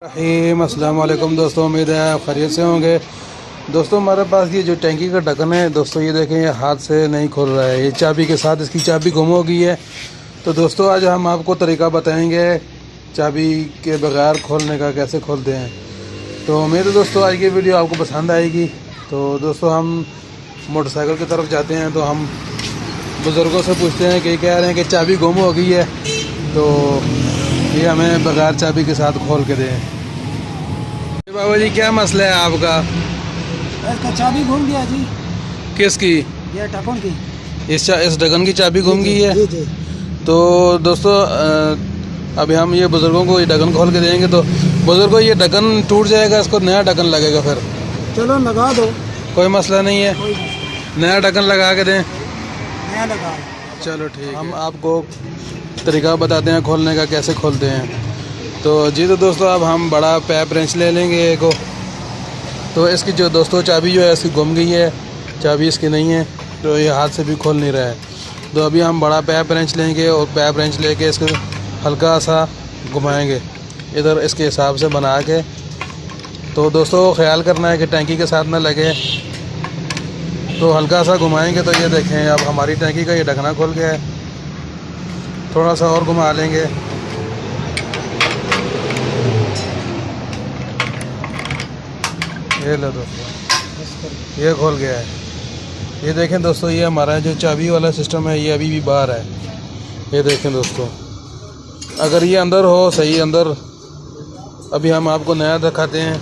अस्सलाम वालेकुम दोस्तों, उम्मीद है आप खैरियत से होंगे। दोस्तों हमारे पास ये जो टैंकी का ढक्कन है दोस्तों, ये देखें ये हाथ से नहीं खुल रहा है, ये चाबी के साथ इसकी चाबी गुम हो गई है। तो दोस्तों आज हम आपको तरीका बताएंगे चाबी के बगैर खोलने का, कैसे खोलते हैं। तो उम्मीद है दोस्तों आज की वीडियो आपको पसंद आएगी। तो दोस्तों हम मोटरसाइकिल की तरफ जाते हैं तो हम बुज़ुर्गों से पूछते हैं कि कह रहे हैं कि चाबी गुम हो गई है, तो ये हमें बगैर चाबी के साथ खोल के दें। बाबा जी क्या मसला है आपका? इसका चाबी घूम गया जी। किसकी? ये ढक्कन की। इस ढक्कन की चाबी घूम गई है। जी जी। तो दोस्तों अभी हम ये बुज़ुर्गों को ये ढक्कन खोल के देंगे तो बुज़ुर्गों ये ढक्कन टूट जाएगा, इसको नया ढक्कन लगेगा फिर। चलो लगा दो, कोई मसला नहीं है, नया ढक्कन लगा के दें। नया लगा। चलो ठीक है, हम आपको तरीका बताते हैं खोलने का, कैसे खोलते हैं। तो जी तो दोस्तों अब हम बड़ा पैप रेंच ले लेंगे एक को। तो इसकी जो दोस्तों चाबी जो है इसकी गुम गई है, चाबी इसकी नहीं है, तो ये हाथ से भी खोल नहीं रहा है। तो अभी हम बड़ा पैप रेंच लेंगे और पैप रेंच लेके इसको हल्का सा घुमाएंगे इधर इसके हिसाब से बना के। तो दोस्तों ख्याल करना है कि टैंकी के साथ ना लगे, तो हल्का सा घुमाएंगे। तो ये देखें अब हमारी टैंकी का ये ढकना खुल गया है। थोड़ा सा और घुमा लेंगे। ये लो दोस्तों, ये खोल गया है। ये देखें दोस्तों, ये हमारा जो चाबी वाला सिस्टम है ये अभी भी बाहर है। ये देखें दोस्तों, अगर ये अंदर हो सही अंदर, अभी हम आपको नया दिखाते हैं।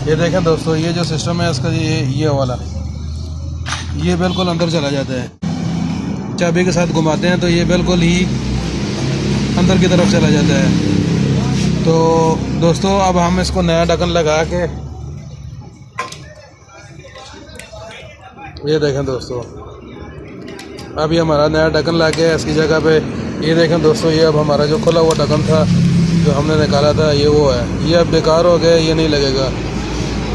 ये देखें दोस्तों, ये जो सिस्टम है इसका ये वाला ये बिल्कुल अंदर चला जाता है। चाबी के साथ घुमाते हैं तो ये बिल्कुल ही अंदर की तरफ चला जाता है। तो दोस्तों अब हम इसको नया ढक्कन लगा के, ये देखें दोस्तों, अब ये हमारा नया ढक्कन लगा के इसकी जगह पे, ये देखें दोस्तों, ये अब हमारा जो खुला हुआ ढक्कन था जो हमने निकाला था ये वो है, ये अब बेकार हो गया, ये नहीं लगेगा।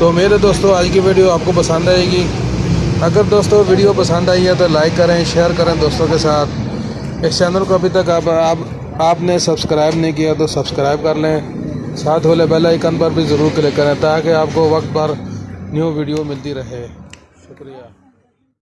तो मेरे दोस्तों आज की वीडियो आपको पसंद आएगी। अगर दोस्तों वीडियो पसंद आई है तो लाइक करें, शेयर करें दोस्तों के साथ। इस चैनल को अभी तक आपने सब्सक्राइब नहीं किया तो सब्सक्राइब कर लें, साथ वाले बेल आइकन पर भी ज़रूर क्लिक करें ताकि आपको वक्त पर न्यू वीडियो मिलती रहे। शुक्रिया।